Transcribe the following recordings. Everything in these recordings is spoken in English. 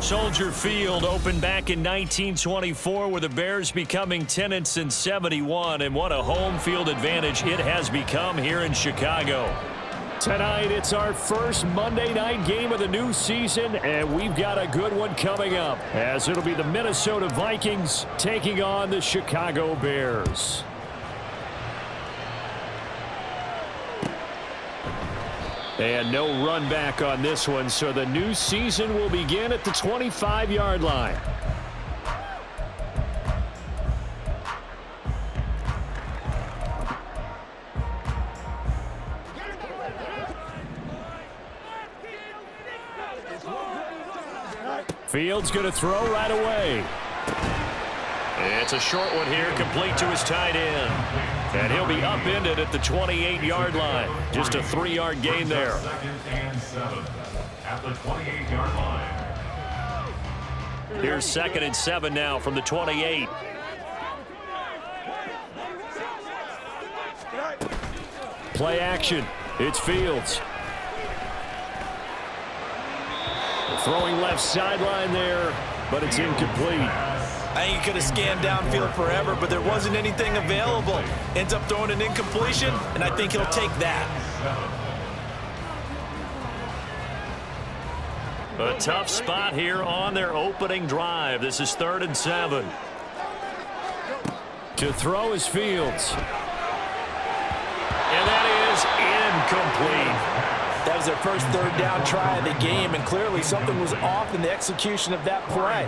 Soldier Field opened back in 1924 with the Bears becoming tenants in 71, and what a home field advantage it has become here in Chicago. Tonight, it's our first Monday night game of the new season, and we've got a good one coming up, as it'll be the Minnesota Vikings taking on the Chicago Bears. And no run back on this one, so the new season will begin at the 25-yard line. Fields going to throw right away. It's a short one here, complete to his tight end. And he'll be upended at the 28-yard line. Just a 3-yard gain there. Second and 7 at the 28-yard line. Here's 2nd and 7 now from the 28. Play action. It's Fields. Throwing left sideline there, but it's incomplete. I think he could have scanned downfield forever, but there wasn't anything available. Ends up throwing an incompletion, and I think he'll take that. A tough spot here on their opening drive. This is 3rd and 7. To throw is Fields. And that is incomplete. That was their first 3rd down try of the game, and clearly something was off in the execution of that play.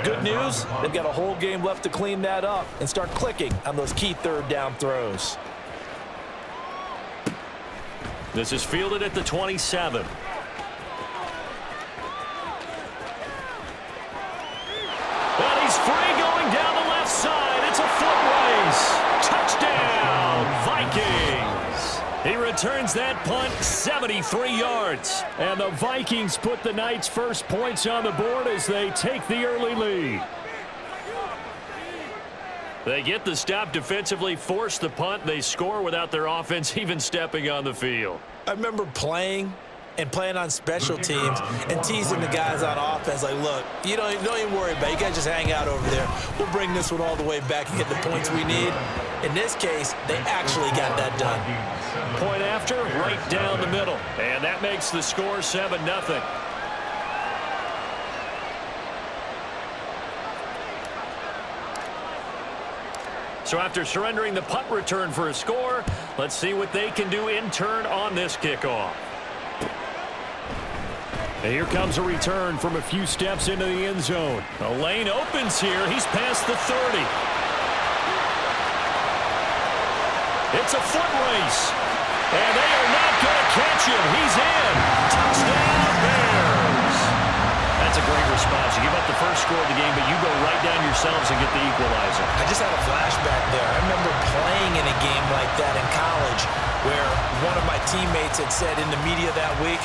Good news, they've got a whole game left to clean that up and start clicking on those key 3rd down throws. This is fielded at the 27. And he's free going down the left side. It's a foot race. Touchdown, Vikings. He returns that punt 73 yards. And the Vikings put the night's first points on the board as they take the early lead. They get the stop defensively, force the punt. They score without their offense even stepping on the field. I remember playing on special teams and teasing the guys on offense like, look, you don't even worry about it. You guys just hang out over there. We'll bring this one all the way back and get the points we need. In this case, they actually got that done. Point after, right down the middle. And that makes the score 7-0. So after surrendering the punt return for a score, let's see what they can do in turn on this kickoff. And here comes a return from a few steps into the end zone. The lane opens here. He's past the 30. It's a foot race. And they are not going to catch him. He's in. Touchdown, Bears. That's a great response. You give up the first score of the game, but you go right down yourselves and get the equalizer. I just had a flashback there. I remember playing in a game like that in college where one of my teammates had said in the media that week,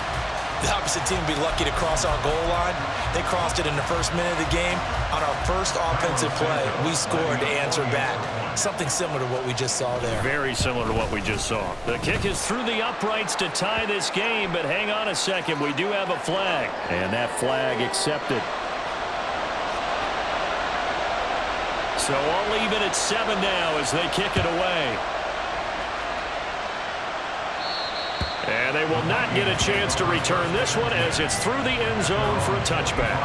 the opposite team would be lucky to cross our goal line. They crossed it in the first minute of the game. On our first offensive play, we scored to answer back. Something similar to what we just saw there. Very similar to what we just saw. The kick is through the uprights to tie this game, but hang on a second. We do have a flag. And that flag accepted. So I'll leave it at 7 now as they kick it away. And they will not get a chance to return this one as it's through the end zone for a touchback.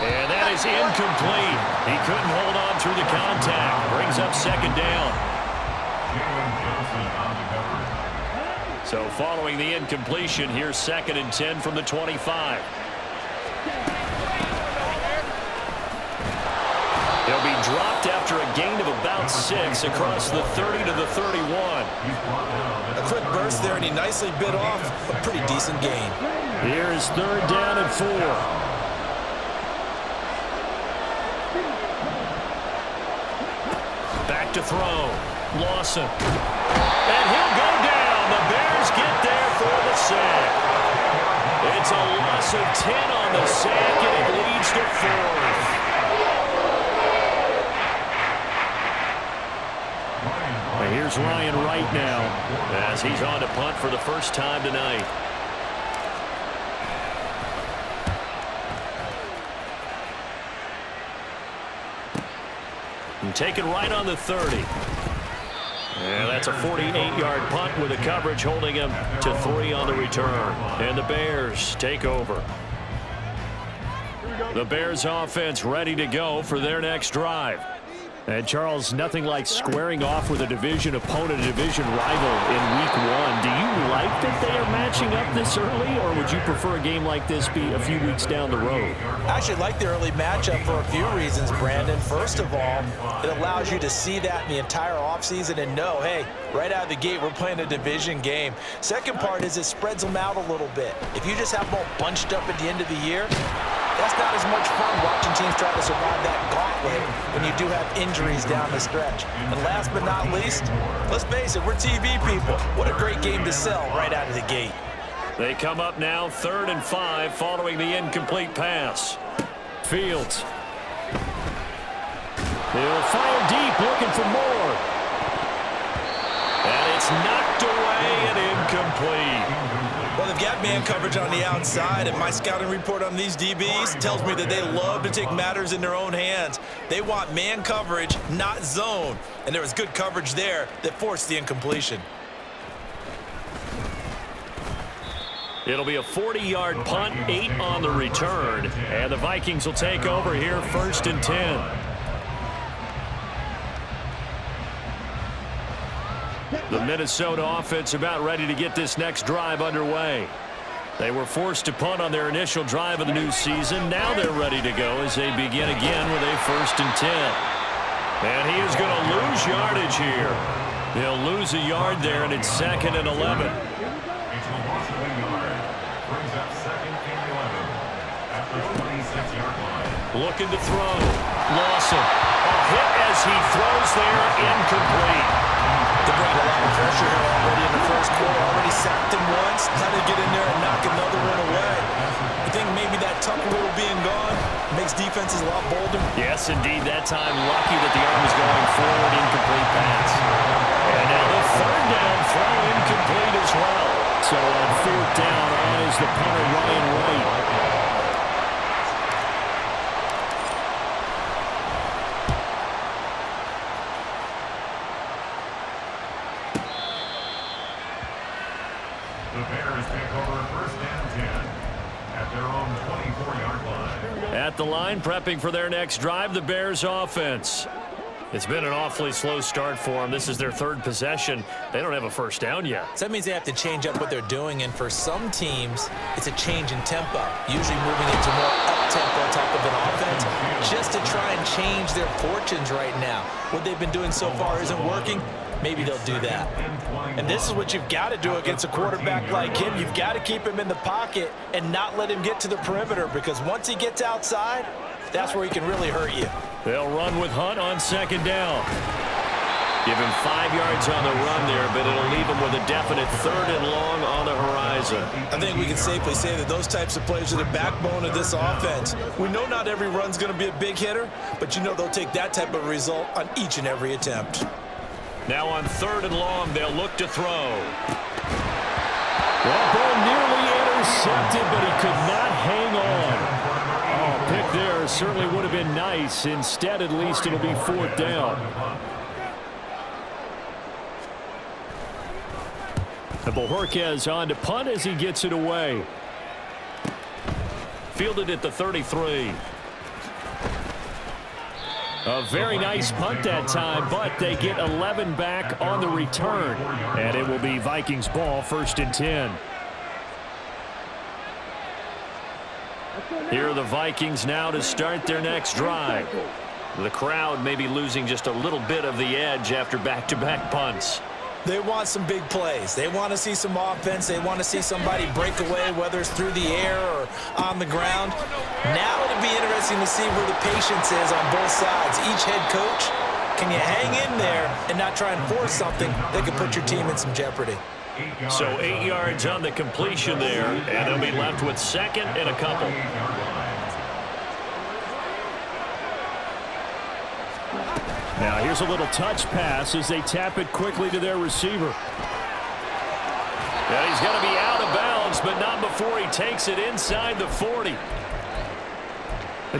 And that is incomplete. He couldn't hold on through the contact. Brings up 2nd down. So following the incompletion, here's 2nd and 10 from the 25. He'll be dropped after a gain of about 6 across the 30 to the 31. A quick burst there, and he nicely bit off a pretty decent gain. Here's 3rd down and 4. Back to throw. Lawson. And he'll go down. The Bears get there for the sack. It's a loss of 10 on the sack, and it leads first to fourth. And here's Ryan Wright now as he's on to punt for the first time tonight. And taken right on the 30. And that's a 48-yard punt with the coverage holding him to 3 on the return. And the Bears take over. The Bears offense ready to go for their next drive. And, Charles, nothing like squaring off with a division opponent, a division rival in Week 1. Do you like that they are matching up this early, or would you prefer a game like this be a few weeks down the road? I actually like the early matchup for a few reasons, Brandon. First of all, it allows you to see that in the entire offseason and know, hey, right out of the gate, we're playing a division game. Second part is it spreads them out a little bit. If you just have them all bunched up at the end of the year, that's not as much fun watching teams try to survive that gauntlet when you do have injuries down the stretch. And last but not least, let's face it, we're TV people. What a great game to sell right out of the gate. They come up now 3rd and 5 following the incomplete pass. Fields. He'll fire deep looking for more. And it's knocked away and incomplete. Well, they've got man coverage on the outside, and my scouting report on these DBs tells me that they love to take matters in their own hands. They want man coverage, not zone. And there was good coverage there that forced the incompletion. It'll be a 40-yard punt, 8 on the return. And the Vikings will take over here 1st and 10. The Minnesota offense about ready to get this next drive underway. They were forced to punt on their initial drive of the new season. Now they're ready to go as they begin again with a 1st and 10. And he is going to lose yardage here. He'll lose a yard there, and it's 2nd and 11. Looking to throw. Lawson. A hit as he throws there, incomplete. They bring a lot of pressure here already in the first quarter. Already sacked him once. Now they get in there and knock another one away. I think maybe that tuck rule being gone makes defenses a lot bolder. Yes, indeed. That time, lucky that the arm was going forward, incomplete pass. And now the 3rd down throw incomplete as well. So on 4th down, on is the punter, Ryan Wright. The Bears take over 1st and 10 at their own 24-yard line. At the line, prepping for their next drive, the Bears offense. It's been an awfully slow start for them. This is their 3rd possession. They don't have a first down yet. So that means they have to change up what they're doing, and for some teams, it's a change in tempo, usually moving into more up-tempo type of an offense, just to try and change their fortunes right now. What they've been doing so far isn't working. Maybe they'll do that. And this is what you've got to do against a quarterback like him. You've got to keep him in the pocket and not let him get to the perimeter, because once he gets outside, that's where he can really hurt you. They'll run with Hunt on 2nd down. Give him 5 yards on the run there, but it'll leave him with a definite 3rd and long on the horizon. I think we can safely say that those types of plays are the backbone of this offense. We know not every run's going to be a big hitter, but you know they'll take that type of result on each and every attempt. Now on 3rd and long, they'll look to throw. That ball nearly intercepted, but he could not hang on. Oh, pick there certainly would have been nice. Instead, at least, it'll be 4th down. And Bojorquez on to punt as he gets it away. Fielded at the 33. A very nice punt that time, but they get 11 back on the return. And it will be Vikings ball, 1st and 10. Here are the Vikings now to start their next drive. The crowd may be losing just a little bit of the edge after back-to-back punts. They want some big plays. They want to see some offense. They want to see somebody break away, whether it's through the air or on the ground. Now it'll be interesting to see where the patience is on both sides. Each head coach, can you hang in there and not try and force something that could put your team in some jeopardy? So 8 yards on the completion there, and they'll be left with 2nd and a couple. Now here's a little touch pass as they tap it quickly to their receiver. And he's going to be out of bounds, but not before he takes it inside the 40.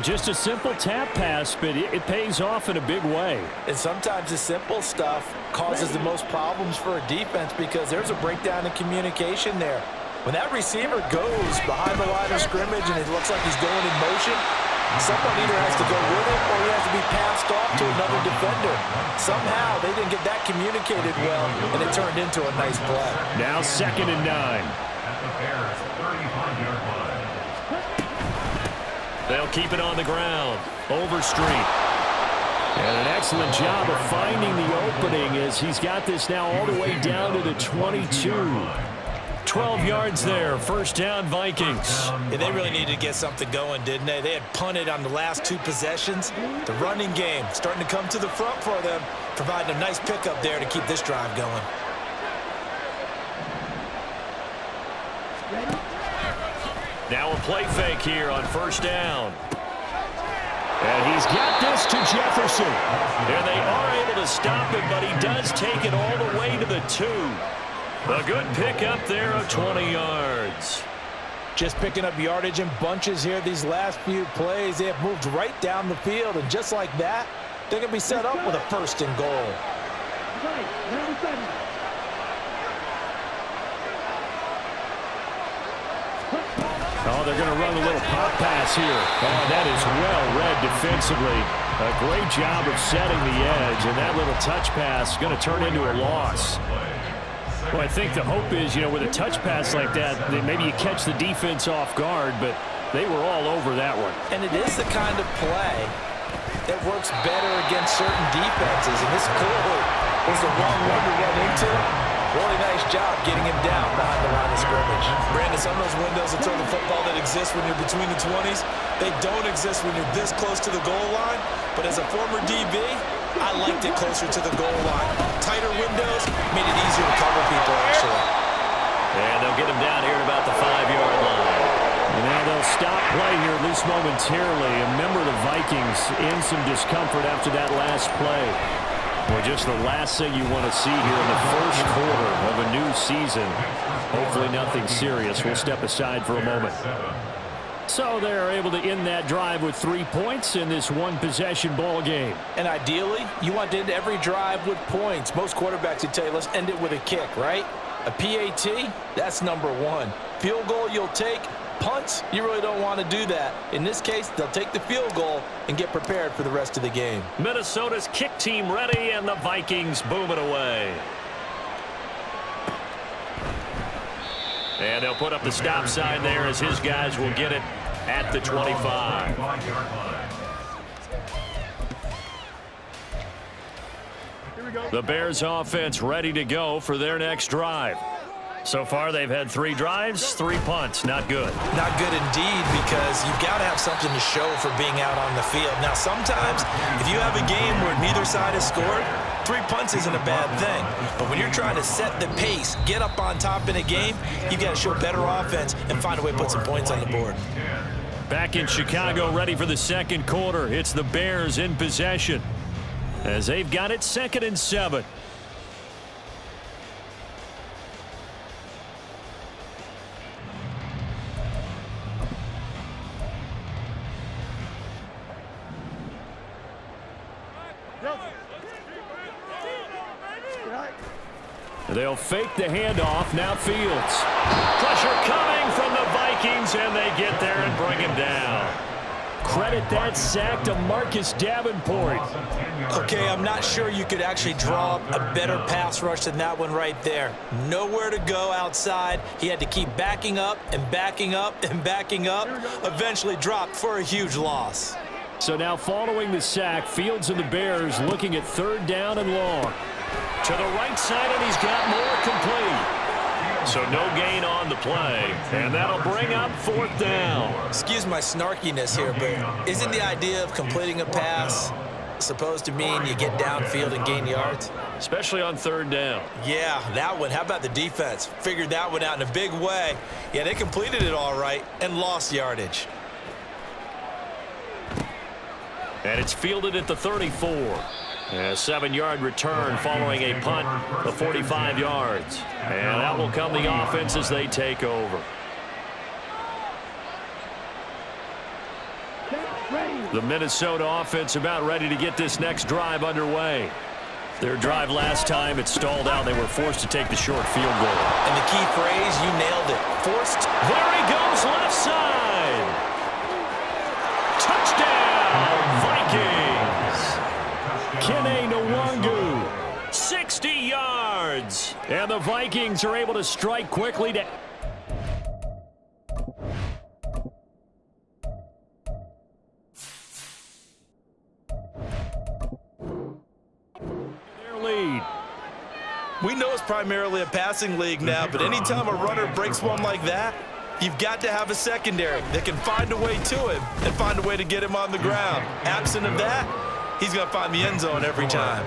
Just a simple tap pass, but it pays off in a big way. And sometimes the simple stuff causes the most problems for a defense because there's a breakdown in communication there. When that receiver goes behind the line of scrimmage and it looks like he's going in motion, someone either has to go with him or he has to be passed off to another defender. Somehow they didn't get that communicated well, and it turned into a nice play. Now 2nd and 9. At the Bears' 35-yard line. They'll keep it on the ground. Overstreet. And an excellent job of finding the opening as he's got this now all the way down to the 22. 12 yards there. First down, Vikings. Yeah, they really needed to get something going, didn't they? They had punted on the last 2 possessions. The running game starting to come to the front for them, providing a nice pickup there to keep this drive going. Now a play fake here on first down. And he's got this to Jefferson. And they are able to stop him, but he does take it all the way to the 2. A good pickup there of 20 yards. Just picking up yardage in bunches here these last few plays. They have moved right down the field, and just like that, they're going to be set up with a 1st and goal. Oh, they're going to run a little pop pass here. Oh, that is well read defensively. A great job of setting the edge, and that little touch pass is going to turn into a loss. Well, I think the hope is, with a touch pass like that, maybe you catch the defense off guard, but they were all over that one. And it is the kind of play that works better against certain defenses, and this clearly was the wrong one to run into. Really nice job getting him down behind the line of scrimmage. Brandon, some of those windows that throw the football that exist when you're between the 20s, they don't exist when you're this close to the goal line. But as a former DB, I liked it closer to the goal line. Tighter windows made it easier to cover people, actually. And they'll get him down here at about the 5-yard line. And now they'll stop play here, at least momentarily. A member of the Vikings in some discomfort after that last play. Well, just the last thing you want to see here in the first quarter of a new season. Hopefully nothing serious. We'll step aside for a moment. So they're able to end that drive with 3 points in this one-possession ball game. And ideally, you want to end every drive with points. Most quarterbacks would tell you, let's end it with a kick, right? A PAT, that's number 1. Field goal you'll take. Punts, you really don't want to do that. In this case, they'll take the field goal and get prepared for the rest of the game. Minnesota's kick team ready, and the Vikings boom it away. And they'll put up the stop sign there as his guys will get it at the 25. The Bears offense ready to go for their next drive. So far, they've had 3 drives, 3 punts. Not good. Not good indeed, because you've got to have something to show for being out on the field. Now, sometimes, if you have a game where neither side has scored, 3 punts isn't a bad thing. But when you're trying to set the pace, get up on top in a game, you've got to show better offense and find a way to put some points on the board. Back in Chicago, ready for the second quarter. It's the Bears in possession as they've got it 2nd and 7. They'll fake the handoff. Now Fields. Pressure coming from the Vikings, and they get there and bring him down. Credit that sack to Marcus Davenport. Okay, I'm not sure you could actually draw up a better pass rush than that one right there. Nowhere to go outside. He had to keep backing up and backing up and backing up. Eventually dropped for a huge loss. So now following the sack, Fields and the Bears looking at 3rd down and long. To the right side, and he's got more complete. So no gain on the play, and that'll bring up 4th down. Excuse my snarkiness here, but isn't the idea of completing a pass supposed to mean you get downfield and gain yards? Especially on 3rd down. Yeah, that one. How about the defense? Figured that one out in a big way. Yeah, they completed it all right and lost yardage. And it's fielded at the 34. A 7-yard return following a punt of 45 yards. And that will come the offense as they take over. The Minnesota offense about ready to get this next drive underway. Their drive last time, it stalled out. They were forced to take the short field goal. And the key phrase, you nailed it. Forced. There he goes, left side. Touchdown, Vikings. Kene Nwangu, 60 yards. And the Vikings are able to strike quickly to... lead. We know it's primarily a passing league now, but anytime a runner breaks one like that, you've got to have a secondary that can find a way to him and find a way to get him on the ground. Absent of that, he's going to find the end zone every time.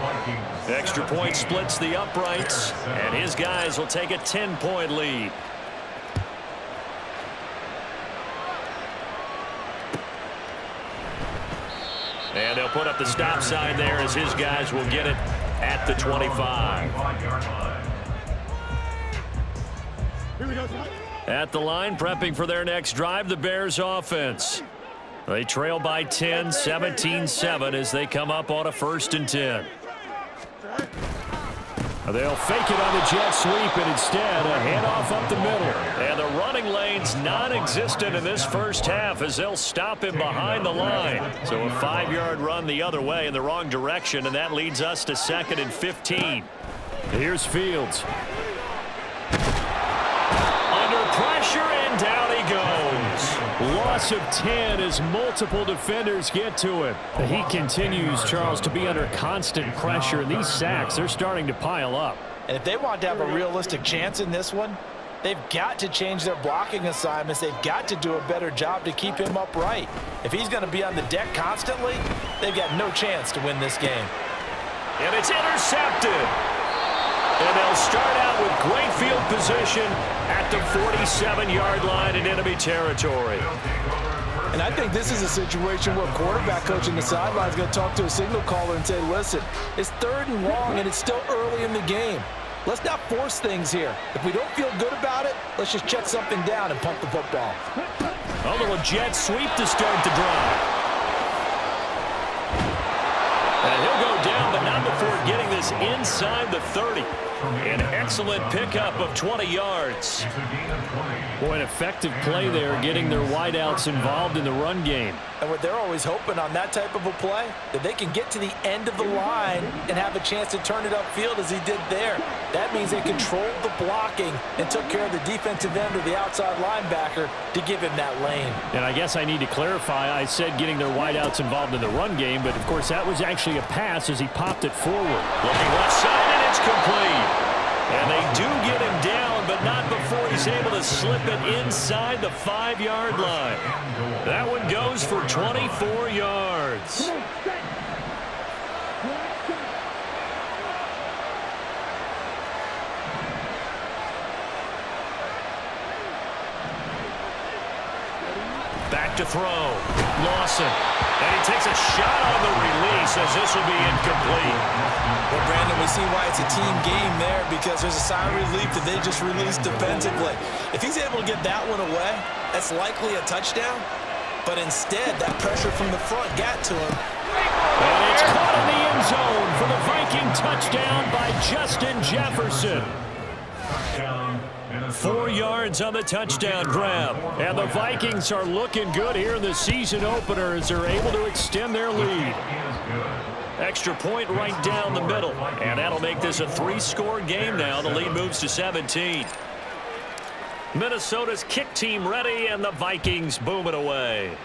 Extra point splits the uprights, and his guys will take a 10-point lead. And they'll put up the stop sign there as his guys will get it at the 25. At the line, prepping for their next drive, the Bears offense. They trail by 10, 17-7 as they come up on a 1st and 10. They'll fake it on the jet sweep, and instead a handoff up the middle. And the running lane's non-existent in this first half as they'll stop him behind the line. So a 5-yard run the other way in the wrong direction, and that leads us to 2nd and 15. Here's Fields. Under pressure, and down he goes. Loss of 10 as multiple defenders get to him. He continues, Charles, to be under constant pressure, and these sacks, they're starting to pile up. And if they want to have a realistic chance in this one, they've got to change their blocking assignments. They've got to do a better job to keep him upright. If he's going to be on the deck constantly, they've got no chance to win this game. And it's intercepted. And they'll start out with great field position at the 47-yard line in enemy territory. And I think this is a situation where quarterback coach in the sideline is going to talk to a signal caller and say, listen, it's 3rd and long, and it's still early in the game. Let's not force things here. If we don't feel good about it, let's just check something down and pump the football. A little jet sweep to start the drive. And he'll go down, but not before getting this inside the 30. An excellent pickup of 20 yards. Boy, an effective play there, getting their wideouts involved in the run game. And what they're always hoping on that type of a play, that they can get to the end of the line and have a chance to turn it upfield as he did there. That means they controlled the blocking and took care of the defensive end or the outside linebacker to give him that lane. And I guess I need to clarify, I said getting their wideouts involved in the run game, but of course that was actually a pass as he popped it forward. Looking left side, and it's complete. And they do get him down, but not before he's able to slip it inside the 5-yard line. That one goes for 24 yards. Back to throw. Lawson. And he takes a shot on the release as this will be incomplete. Well, Brandon, we see why it's a team game there because there's a sigh of relief that they just released defensively. If he's able to get that one away, that's likely a touchdown. But instead, that pressure from the front got to him. And it's caught in the end zone for the Viking touchdown by Justin Jefferson. 4 yards on the touchdown grab. And the Vikings are looking good here in the season opener as they're able to extend their lead. Extra point right down the middle. And that'll make this a 3-score game now. The lead moves to 17. Minnesota's kick team ready, and the Vikings boom it away.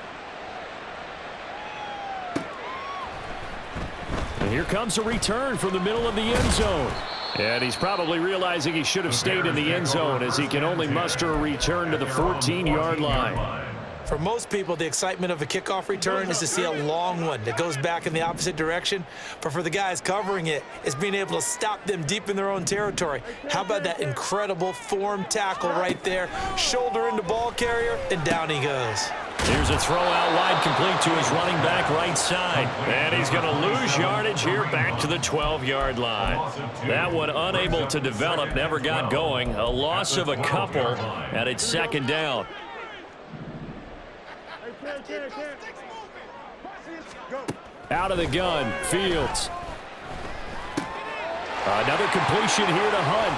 And here comes a return from the middle of the end zone. And he's probably realizing he should have stayed in the end zone as he can only muster a return to the 14-yard line. For most people, the excitement of a kickoff return is to see a long one that goes back in the opposite direction. But for the guys covering it, it's being able to stop them deep in their own territory. How about that incredible form tackle right there? Shoulder into ball carrier, and down he goes. Here's a throw out wide, complete to his running back right side. And he's going to lose yardage here back to the 12-yard line. That one unable to develop, never got going. A loss of a couple, and it's second down. Out of the gun, Fields. Another completion here to Hunt.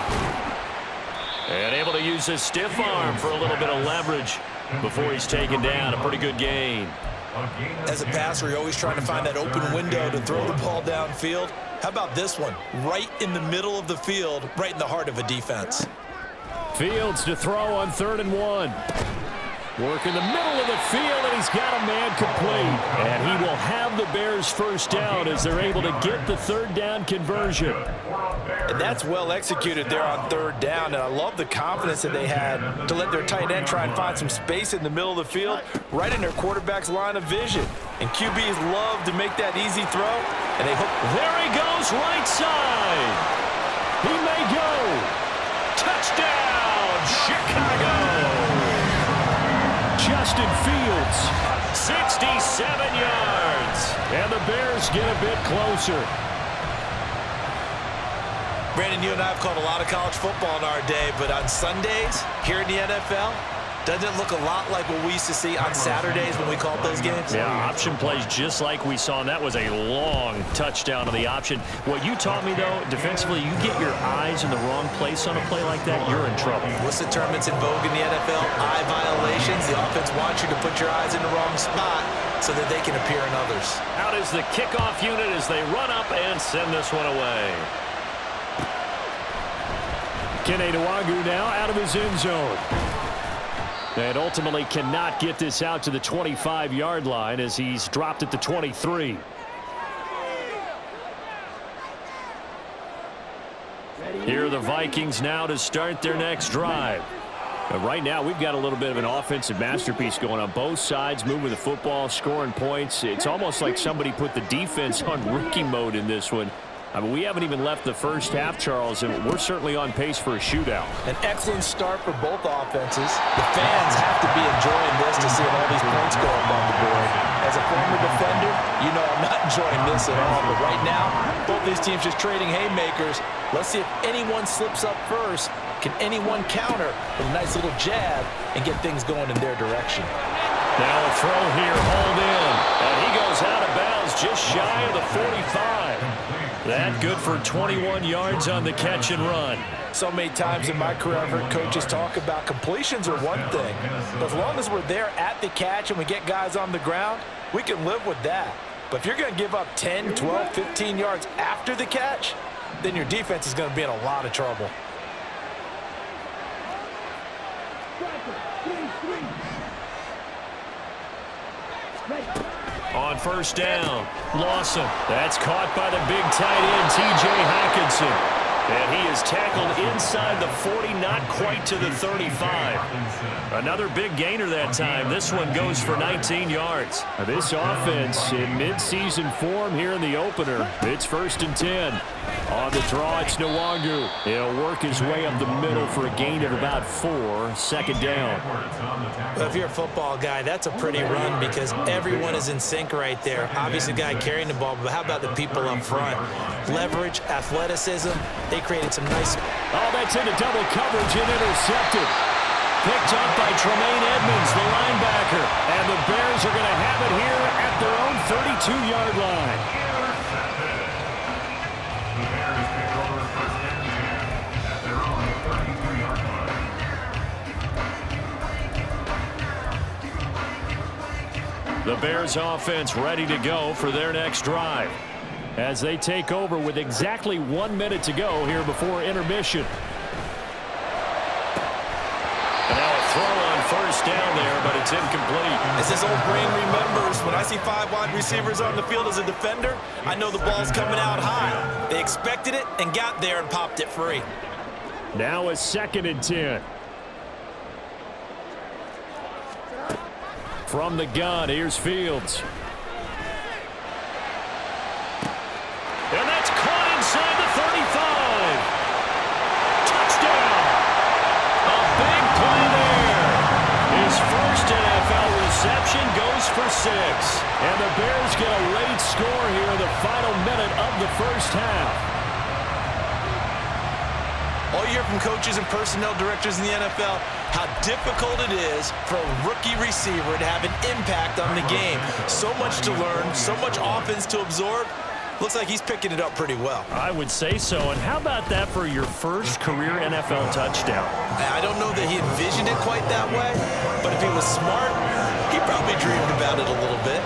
And able to use his stiff arm for a little bit of leverage before he's taken down. A pretty good gain. As a passer, you're always trying to find that open window to throw the ball downfield. How about this one? Right in the middle of the field, right in the heart of a defense. Fields to throw on 3rd and 1. Work in the middle of the field, and he's got a man complete. And he will have the Bears first down as they're able to get the 3rd down conversion. And that's well executed there on 3rd down. And I love the confidence that they had to let their tight end try and find some space in the middle of the field, right in their quarterback's line of vision. And QBs love to make that easy throw, and they hook. There he goes, right side. He may go. Touchdown, Chicago. Justin Fields, 67 yards. And the Bears get a bit closer. Brandon, you and I have called a lot of college football in our day, but on Sundays here in the NFL, doesn't it look a lot like what we used to see on Saturdays when we called those games? Yeah, option plays just like we saw, and that was a long touchdown to the option. What you taught me, though, defensively, you get your eyes in the wrong place on a play like that, you're in trouble. What's the term that's in vogue in the NFL? Eye violations. The offense wants you to put your eyes in the wrong spot so that they can appear in others. Out is the kickoff unit as they run up and send this one away. Kene Nwangwu now out of his end zone. And ultimately cannot get this out to the 25-yard line as he's dropped at the 23. Here are the Vikings now to start their next drive. Right now, we've got a little bit of an offensive masterpiece going on both sides, moving the football, scoring points. It's almost like somebody put the defense on rookie mode in this one. I mean, we haven't even left the first half, Charles, and we're certainly on pace for a shootout. An excellent start for both offenses. The fans have to be enjoying this to see all these points go up on the board. As a former defender, you know I'm not enjoying this at all. But right now, both these teams just trading haymakers. Let's see if anyone slips up first. Can anyone counter with a nice little jab and get things going in their direction? Now a throw here, hauled in. And he goes out of bounds just shy of the 45. That good for 21 yards on the catch and run. So many times in my career, I've heard coaches talk about completions are one thing. But as long as we're there at the catch and we get guys on the ground, we can live with that. But if you're going to give up 10, 12, 15 yards after the catch, then your defense is going to be in a lot of trouble. On first down, Lawson. That's caught by the big tight end, T.J. Hockenson. And he is tackled inside the 40, not quite to the 35. Another big gainer that time. This one goes for 19 yards. This offense in midseason form here in the opener. It's 1st and 10. On the draw, it's Nwangwu. He'll work his way up the middle for a gain of about 4. Second down. Well, if you're a football guy, that's a pretty run because everyone is in sync right there. Obviously, the guy carrying the ball, but how about the people up front? Leverage, athleticism. They created some nice... Oh, that's into double coverage and intercepted. Picked up by Tremaine Edmonds, the linebacker. And the Bears are going to have it here at their own 32-yard line. The Bears offense ready to go for their next drive as they take over with exactly 1 minute to go here before intermission. And now a throw on first down there, but it's incomplete. As his old brain remembers, when I see 5 wide receivers on the field as a defender, I know the ball's coming out high. They expected it and got there and popped it free. Now a 2nd and 10. From the gun, here's Fields. And that's caught inside the 35. Touchdown. A big play there. His first NFL reception for 6. And the Bears get a late score here in the final minute of the first half. All you hear from coaches and personnel directors in the NFL, how difficult it is for a rookie receiver to have an impact on the game. So much to learn, so much offense to absorb. Looks like he's picking it up pretty well. I would say so. And how about that for your first career NFL touchdown? I don't know that he envisioned it quite that way, but if he was smart, he probably dreamed about it a little bit.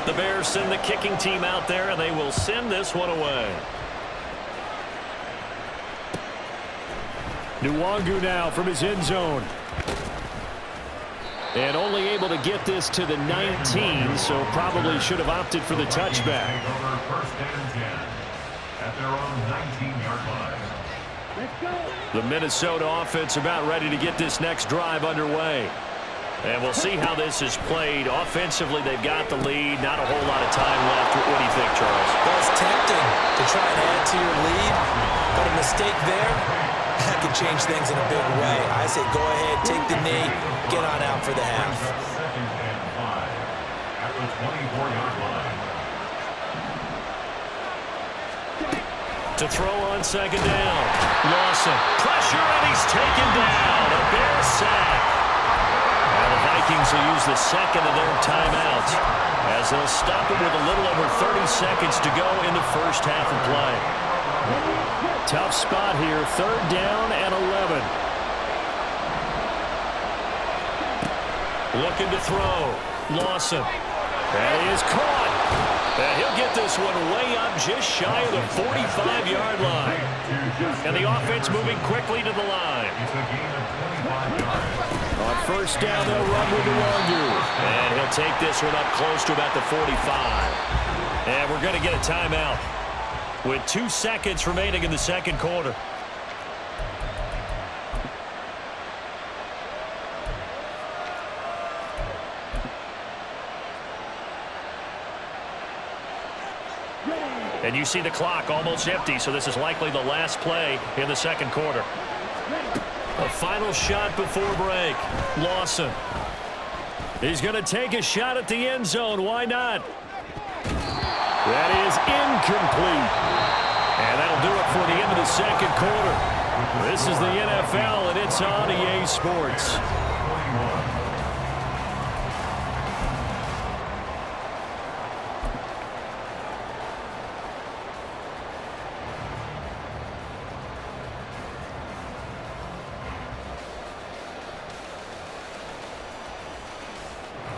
The Bears send the kicking team out there, and they will send this one away. Nwangwu now from his end zone. And only able to get this to the 19, so probably should have opted for the touchback. First and 10 at their own 19-yard line. The Minnesota offense about ready to get this next drive underway. And we'll see how this is played. Offensively, they've got the lead. Not a whole lot of time left. What do you think, Charles? Well, it's tempting to try and add to your lead, but a mistake there, that could change things in a big way. I say go ahead, take the knee, get on out for the half. Second and 5 at the 24-yard line. To throw on second down. Lawson. Pressure, and he's taken down. A Bears sack. And the Vikings will use the second of their timeouts as they'll stop it with a little over 30 seconds to go in the first half of play. Tough spot here, third down and 11. Looking to throw. Lawson. And he is caught. And he'll get this one way up just shy of the 45-yard line. And the offense moving quickly to the line. It's a gain of 25 yards. On first down, they'll run with Nwangwu. And he'll take this one up close to about the 45. And we're going to get a timeout with 2 seconds remaining in the second quarter. And you see the clock almost empty, so this is likely the last play in the second quarter. A final shot before break. Lawson. He's going to take a shot at the end zone. Why not? That is incomplete. And that'll do it for the end of the second quarter. This is the NFL, and it's on EA Sports.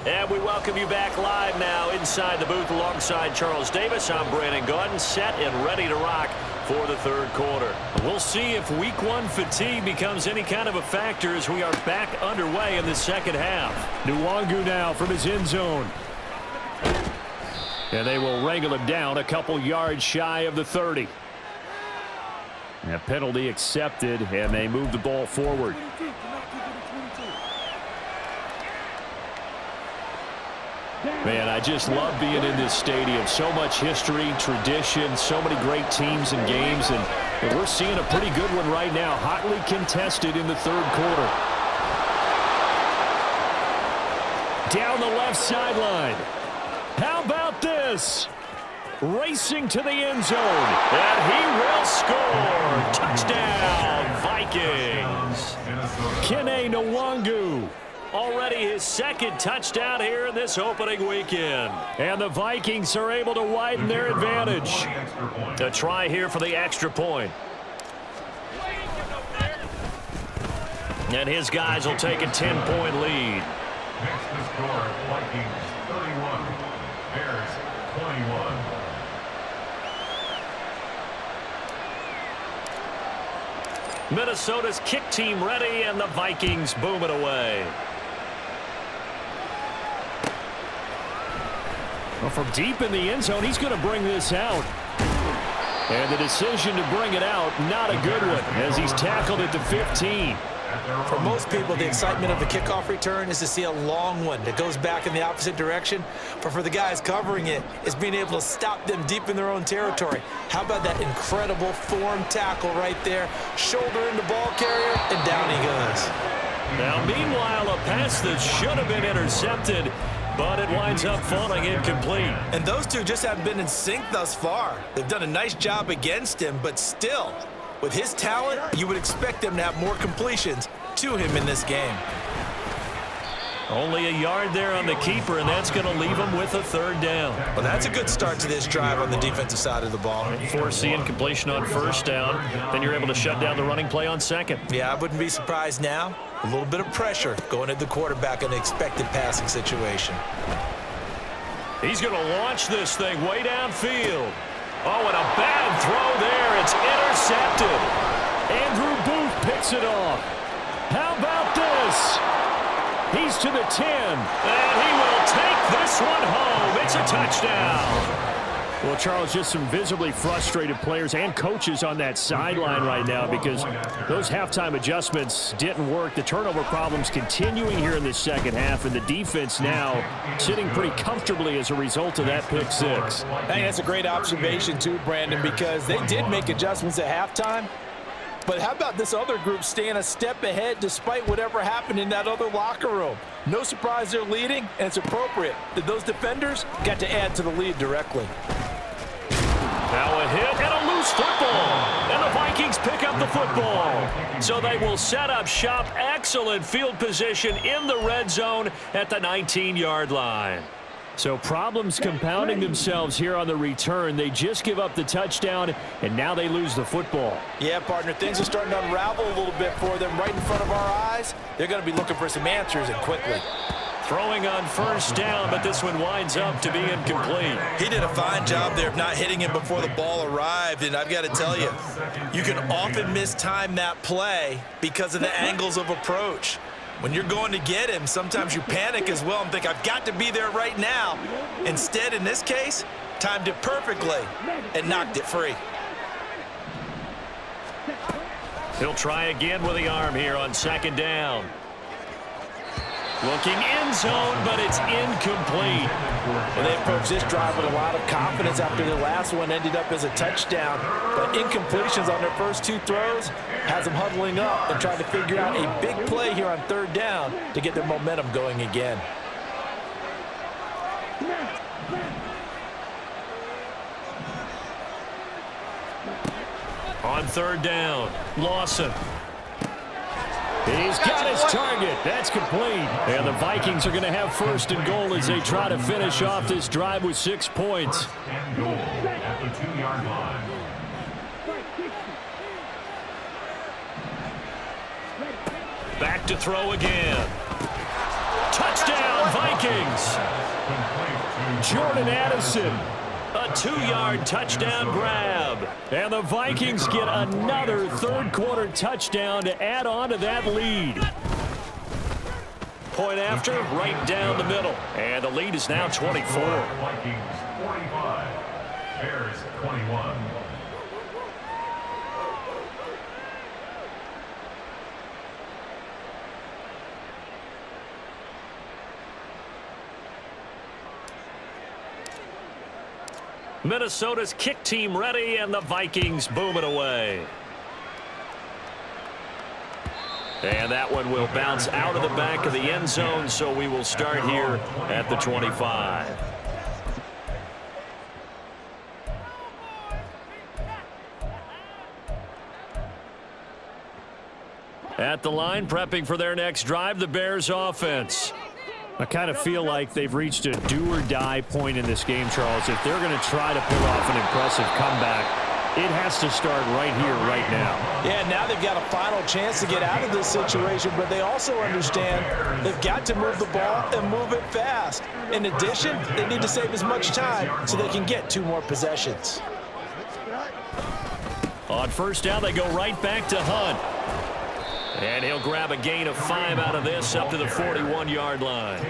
And we welcome you back live now inside the booth alongside Charles Davis. I'm Brandon Gaudin, set and ready to rock for the third quarter. We'll see if Week 1 fatigue becomes any kind of a factor as we are back underway in the second half. Nwangwu now from his end zone. And they will wrangle him down a couple yards shy of the 30. A penalty accepted, and they move the ball forward. Man, I just love being in this stadium. So much history, tradition, so many great teams and games, and we're seeing a pretty good one right now, hotly contested in the third quarter. Down the left sideline. How about this? Racing to the end zone, and he will score. Touchdown, Vikings. Kene Nwangwu. Already his second touchdown here in this opening weekend. And the Vikings are able to widen their advantage. A try here for the extra point. And his guys will take a 10-point lead. Next to score, Vikings 31, Bears 21. Minnesota's kick team ready, and the Vikings boom it away. Well, from deep in the end zone, he's going to bring this out. And the decision to bring it out, not a good one, as he's tackled at the 15. For most people, the excitement of the kickoff return is to see a long one that goes back in the opposite direction. But for the guys covering it, it's being able to stop them deep in their own territory. How about that incredible form tackle right there? Shoulder in the ball carrier, and down he goes. Now, meanwhile, a pass that should have been intercepted, but it winds up falling incomplete. And those two just haven't been in sync thus far. They've done a nice job against him, but still, with his talent, you would expect them to have more completions to him in this game. Only a yard there on the keeper, and that's going to leave him with a third down. Well, that's a good start to this drive on the defensive side of the ball. Force the incompletion on first down, then you're able to shut down the running play on second. Yeah, I wouldn't be surprised now. A little bit of pressure going at the quarterback in an expected passing situation. He's going to launch this thing way downfield. Oh, and a bad throw there. It's intercepted. Andrew Booth picks it off. How about this? He's to the 10, and he will take this one home. It's a touchdown. Well, Charles, just some visibly frustrated players and coaches on that sideline right now because those halftime adjustments didn't work. The turnover problems continuing here in the second half, and the defense now sitting pretty comfortably as a result of that pick six. I think that's a great observation too, Brandon, because they did make adjustments at halftime. But how about this other group staying a step ahead despite whatever happened in that other locker room? No surprise they're leading, and it's appropriate that those defenders got to add to the lead directly. Now a hit and a loose football. And the Vikings pick up the football. So they will set up shop. Excellent field position in the red zone at the 19-yard line. So problems compounding themselves here on the return. They just give up the touchdown, and now they lose the football. Yeah, partner, things are starting to unravel a little bit for them right in front of our eyes. They're going to be looking for some answers, and quickly. Throwing on first down, but this one winds up to be incomplete. He did a fine job there of not hitting him before the ball arrived, and I've got to tell you, you can often mistime that play because of the angles of approach. When you're going to get him, sometimes you panic as well and think, I've got to be there right now. Instead, in this case, timed it perfectly and knocked it free. He'll try again with the arm here on second down. Looking end zone, but it's incomplete. And they approached this drive with a lot of confidence after the last one ended up as a touchdown. But incompletions on their first two throws has them huddling up and trying to figure out a big play here on third down to get their momentum going again. On third down, Lawson. He's got his target. That's complete. And the Vikings are going to have first and goal as they try to finish off this drive with 6 points. First and goal at the 2-yard line. Back to throw again. Touchdown, Vikings. Jordan Addison. A 2-yard touchdown grab. And the Vikings get another third-quarter touchdown to add on to that lead. Point after, right down the middle. And the lead is now 24. Vikings 45, Bears 21. Minnesota's kick team ready, and the Vikings boom it away. And that one will bounce out of the back of the end zone, so we will start here at the 25. At the line, prepping for their next drive, the Bears offense. I kind of feel like they've reached a do-or-die point in this game, Charles. If they're going to try to pull off an impressive comeback, it has to start right here, right now. Yeah, now they've got a final chance to get out of this situation, but they also understand they've got to move the ball and move it fast. In addition, they need to save as much time so they can get 2 more possessions. On first down, they go right back to Hunt. And he'll grab a gain of 5 out of this up to the 41-yard line.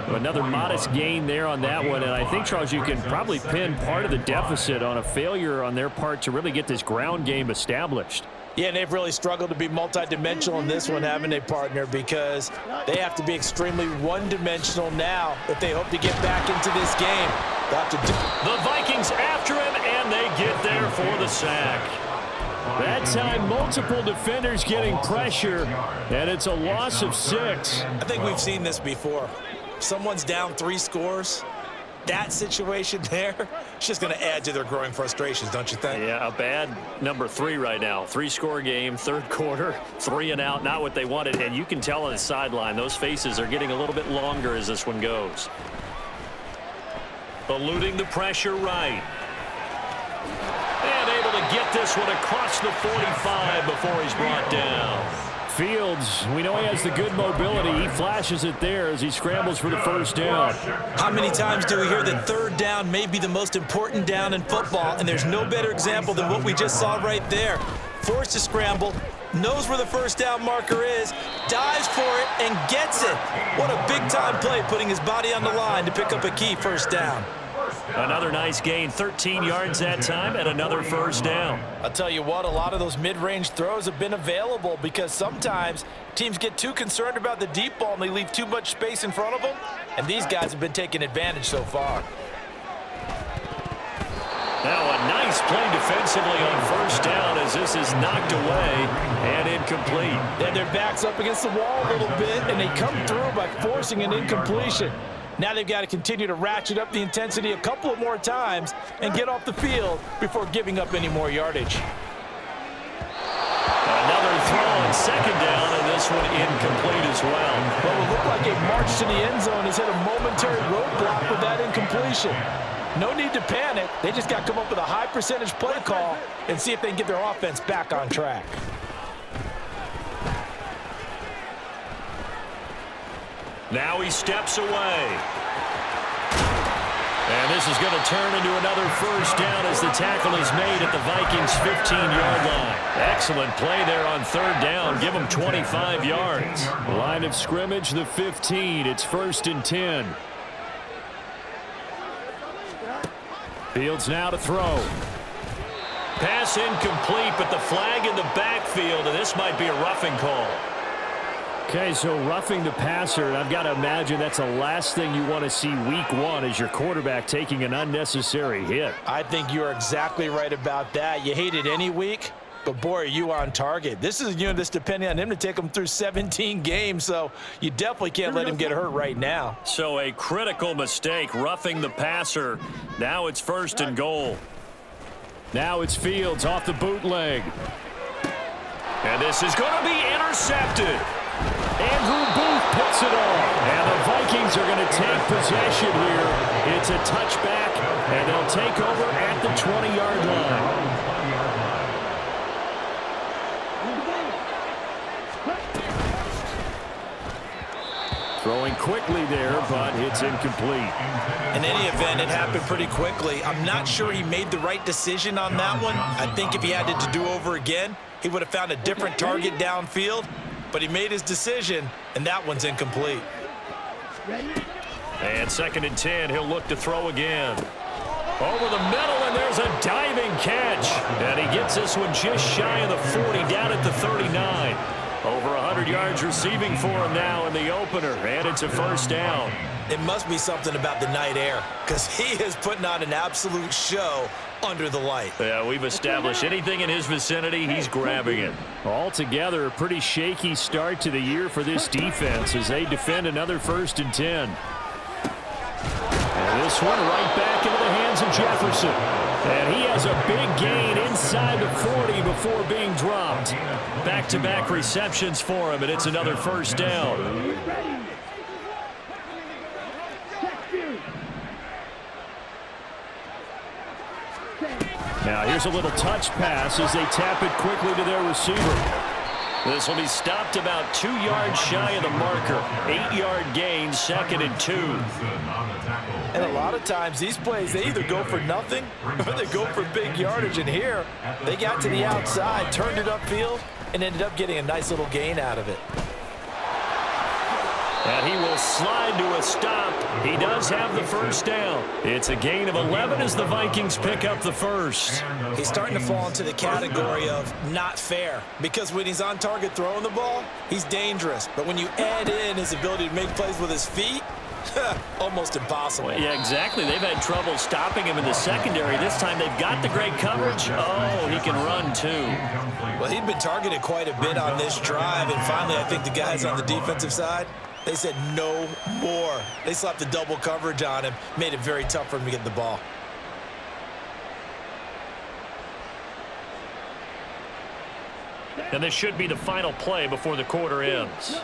Another modest gain there on that one. And I think, Charles, you can probably pin part of the deficit on a failure on their part to really get this ground game established. Yeah, and they've really struggled to be multidimensional in this one, haven't they, partner? Because they have to be extremely one-dimensional now if they hope to get back into this game. The Vikings after him, and they get there for the sack. That time, multiple defenders getting pressure, and it's a loss of 6. I think we've seen this before. Someone's down 3 scores. That situation there, it's just going to add to their growing frustrations, don't you think? Yeah, a bad number 3 right now. 3-score game, third quarter, 3 and out, not what they wanted. And you can tell on the sideline, those faces are getting a little bit longer as this one goes. Eluding the pressure right. And able to get this one across the 45 before he's brought down. Fields, we know he has the good mobility. He flashes it there as he scrambles for the first down. How many times do we hear that third down may be the most important down in football, and there's no better example than what we just saw right there. Forced to scramble, knows where the first down marker is, dives for it, and gets it. What a big-time play, putting his body on the line to pick up a key first down. Another nice gain, 13 yards that time, and another first down. I'll tell you what, a lot of those mid-range throws have been available because sometimes teams get too concerned about the deep ball and they leave too much space in front of them, and these guys have been taking advantage so far. Now a nice play defensively on first down as this is knocked away and incomplete. And their back's up against the wall a little bit, and they come through by forcing an incompletion. Now they've got to continue to ratchet up the intensity a couple of more times and get off the field before giving up any more yardage. Another throw on second down, and this one incomplete as well. What will look like a march to the end zone has hit a momentary roadblock with that incompletion. No need to panic. They just got to come up with a high percentage play call and see if they can get their offense back on track. Now he steps away. And this is going to turn into another first down as the tackle is made at the Vikings' 15-yard line. Excellent play there on third down. Give them 25 yards. Line of scrimmage, the 15. It's 1st and 10. Fields now to throw. Pass incomplete, but the flag in the backfield, and this might be a roughing call. Okay, so roughing the passer, and I've got to imagine that's the last thing you want to see week 1 is your quarterback taking an unnecessary hit. I think you're exactly right about that. You hate it any week, but boy, are you on target. This is a unit that's depending on him to take him through 17 games, so you definitely can't let him get hurt right now. So a critical mistake, roughing the passer. Now it's 1st and goal. Now it's Fields off the bootleg. And this is going to be intercepted. Andrew Booth puts it off. And the Vikings are going to take possession here. It's a touchback, and they'll take over at the 20-yard line. Throwing quickly there, but it's incomplete. In any event, it happened pretty quickly. I'm not sure he made the right decision on that one. I think if he had it to do over again, he would have found a different target downfield. But he made his decision, and that one's incomplete. And 2nd and 10, he'll look to throw again. Over the middle, and there's a diving catch. And he gets this one just shy of the 40, down at the 39. Over 100 yards receiving for him now in the opener, and it's a first down. It must be something about the night air, because he is putting on an absolute show under the light. Yeah, we've established anything in his vicinity, he's grabbing it. Altogether, a pretty shaky start to the year for this defense as they defend another 1st and 10. And this one right back into the hands of Jefferson. And he has a big gain inside the 40 before being dropped. Back-to-back receptions for him, and it's another first down. Now here's a little touch pass as they tap it quickly to their receiver. This will be stopped about 2 yards shy of the marker. 8-yard gain, 2nd and 2. And a lot of times these plays, they either go for nothing or they go for big yardage. And here, they got to the outside, turned it upfield, and ended up getting a nice little gain out of it. And he will slide to a stop. He does have the first down. It's a gain of 11 as the Vikings pick up the first. He's starting to fall into the category of not fair, because when he's on target throwing the ball, he's dangerous. But when you add in his ability to make plays with his feet, Almost impossible. Well, yeah, exactly. They've had trouble stopping him in the secondary. This time they've got the great coverage. Oh, he can run too. Well, he'd been targeted quite a bit on this drive, and finally I think the guys on the defensive side, they said no more. They slapped the double coverage on him, made it very tough for him to get the ball. And this should be the final play before the quarter ends.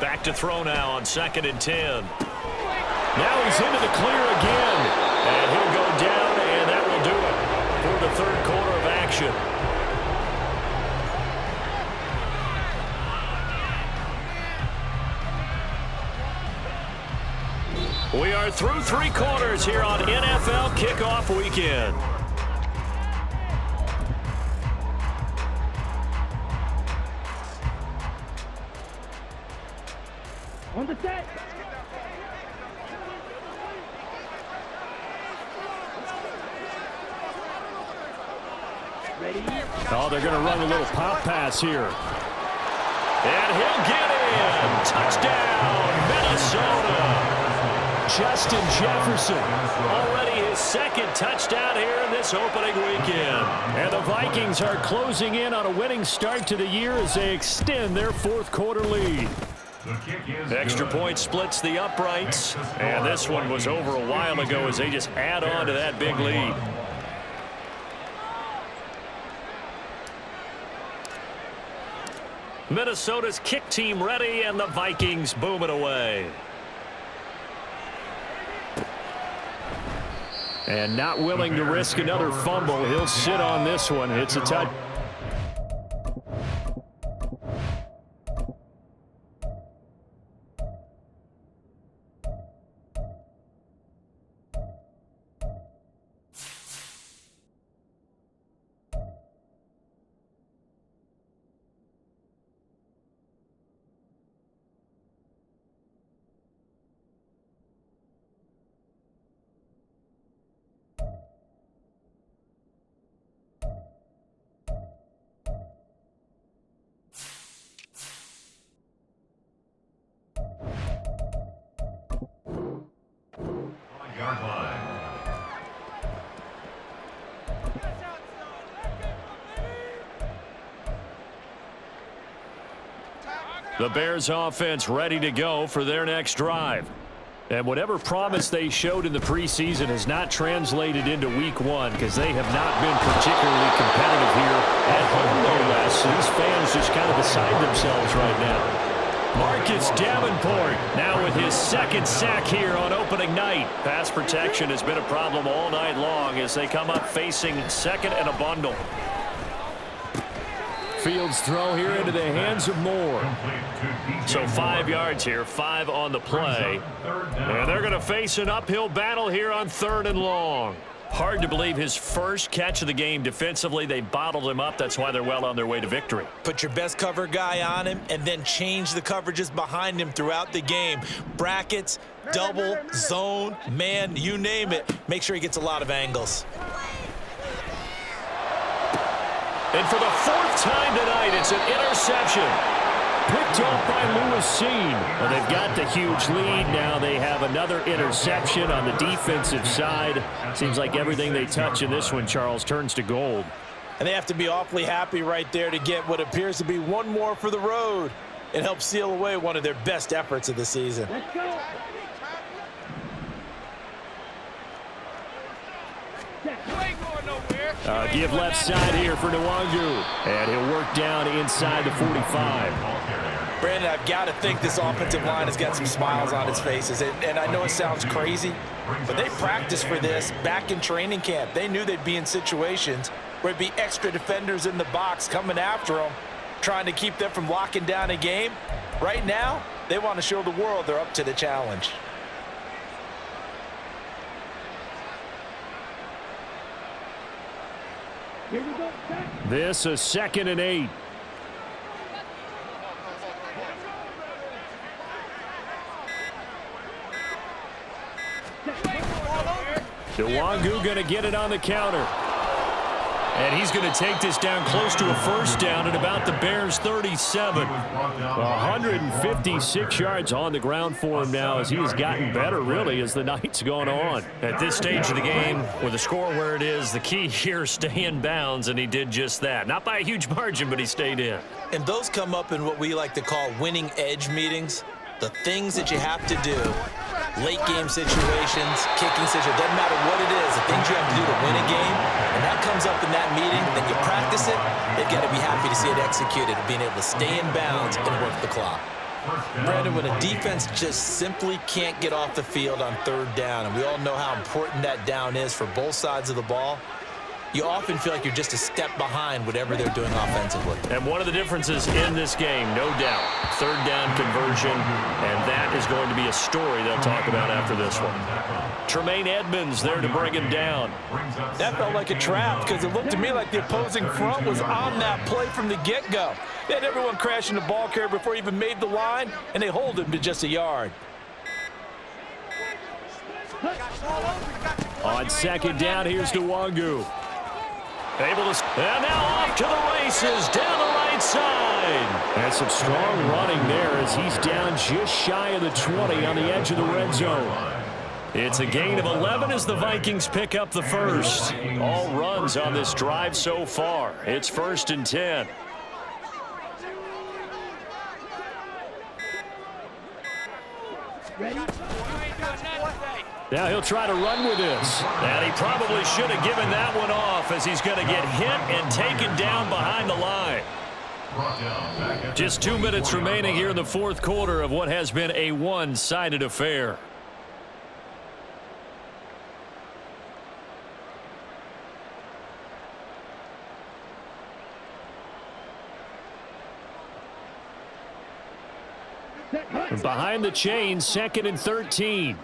Back to throw now on 2nd and 10. Now he's into the clear again. And he'll go down, and that will do it for the 3rd quarter of action. We are through 3 quarters here on NFL Kickoff Weekend. On the set. Ready? Oh, they're going to run a little pop pass here. And he'll get in. Touchdown, Minnesota. Justin Jefferson, already his 2nd touchdown here in this opening weekend. And the Vikings are closing in on a winning start to the year as they extend their 4th quarter lead. Extra point splits the uprights, and this one was over a while ago as they just add on to that big lead. Minnesota's kick team ready, and the Vikings boom it away. And not willing to risk another fumble. He'll sit on this one. It's a touch. The Bears offense ready to go for their next drive. And whatever promise they showed in the preseason has not translated into week 1 because they have not been particularly competitive here at home, no less. These fans just kind of beside themselves right now. Marcus Davenport now with his 2nd sack here on opening night. Pass protection has been a problem all night long as they come up facing 2nd and a bundle. Fields throw here into the hands of Moore. So 5 yards here, 5 on the play. And they're going to face an uphill battle here on 3rd and long. Hard to believe his first catch of the game defensively. They bottled him up. That's why they're well on their way to victory. Put your best cover guy on him and then change the coverages behind him throughout the game. Brackets, double, zone, man, you name it. Make sure he gets a lot of angles. And for the 4th time tonight, it's an interception. Picked off by Lewis Seen. Well, they've got the huge lead. Now they have another interception on the defensive side. Seems like everything they touch in this one, Charles, turns to gold. And they have to be awfully happy right there to get what appears to be one more for the road. It helps seal away one of their best efforts of the season. Let's go. Give left side here for Nwangu. And he'll work down inside the 45. Brandon, I've got to think this offensive line has got some smiles on its faces. And I know it sounds crazy, but they practiced for this back in training camp. They knew they'd be in situations where there'd be extra defenders in the box coming after them, trying to keep them from locking down a game. Right now, they want to show the world they're up to the challenge. Here we go. This a 2nd and 8. Nwangu going to get it on the counter. And he's going to take this down close to a first down at about the Bears' 37. 156 yards on the ground for him now as he has gotten better, really, as the night's gone on. At this stage of the game, with the score where it is, the key here, stay in bounds, and he did just that. Not by a huge margin, but he stayed in. And those come up in what we like to call winning edge meetings. The things that you have to do, late game situations, kicking situations, doesn't matter what it is, the things you have to do to win a game, and that comes up in that meeting, then you practice it, they've got to be happy to see it executed, being able to stay in bounds and work the clock. Brandon, when a defense just simply can't get off the field on third down, and we all know how important that down is for both sides of the ball, you often feel like you're just a step behind whatever they're doing offensively. And one of the differences in this game, no doubt, third down conversion, and that is going to be a story they'll talk about after this one. Tremaine Edmonds there to bring him down. That felt like a trap because it looked to me like the opposing front was on that play from the get-go. They had everyone crashing the ball carrier before he even made the line, and they hold him to just a yard. On second down, here's Nwangu. Able to, and now off to the races down the right side. And some strong running there as he's down just shy of the 20 on the edge of the red zone. It's a gain of 11 as the Vikings pick up the first. All runs on this drive so far. It's 1st and 10. Ready? Now he'll try to run with this. And he probably should have given that one off as he's going to get hit and taken down behind the line. Just 2 minutes remaining here in the fourth quarter of what has been a one-sided affair. Behind the chains, 2nd and 13.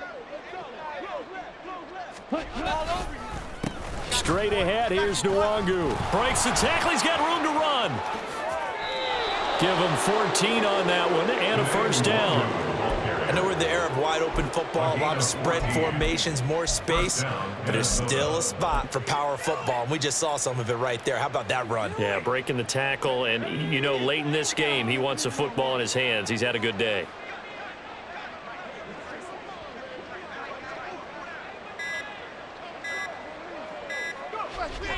Straight ahead, here's Nwangu. Breaks the tackle, he's got room to run. Give him 14 on that one and a first down. I know we're in the era of wide-open football, a lot of spread formations, more space, but there's still a spot for power football, and we just saw some of it right there. How about that run? Yeah, breaking the tackle, and, you know, late in this game, he wants the football in his hands. He's had a good day.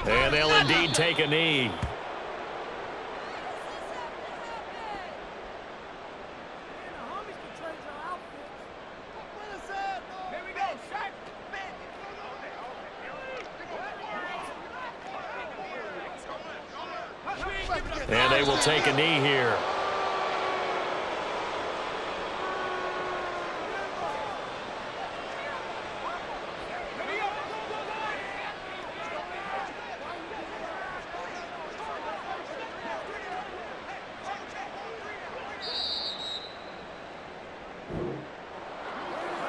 And they'll indeed take a knee. And they will take a knee here.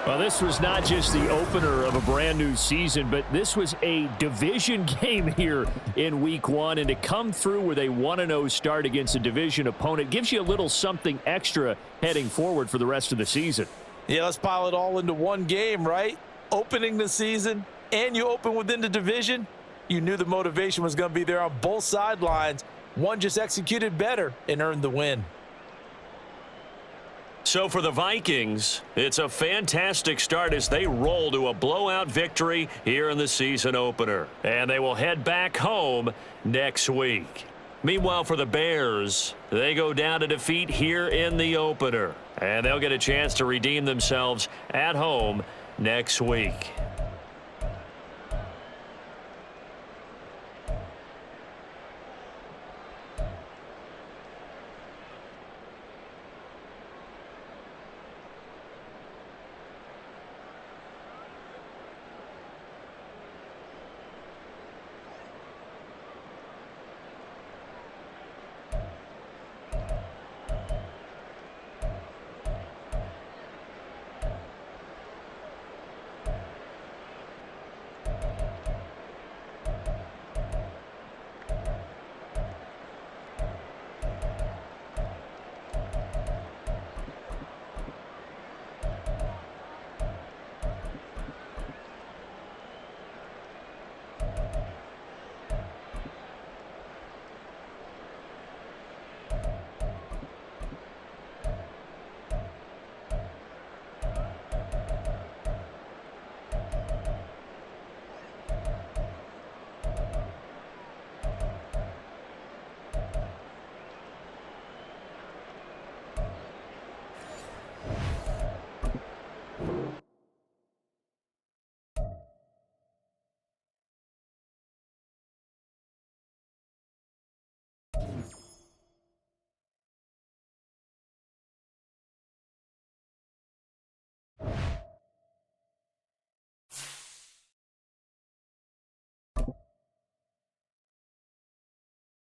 Well, this was not just the opener of a brand new season, but this was a division game here in week 1. And to come through with a 1-0 start against a division opponent gives you a little something extra heading forward for the rest of the season. Yeah, let's pile it all into one game, right? Opening the season, and you open within the division. You knew the motivation was going to be there on both sidelines. One just executed better and earned the win. So for the Vikings, it's a fantastic start as they roll to a blowout victory here in the season opener. And they will head back home next week. Meanwhile, for the Bears, they go down to defeat here in the opener. And they'll get a chance to redeem themselves at home next week.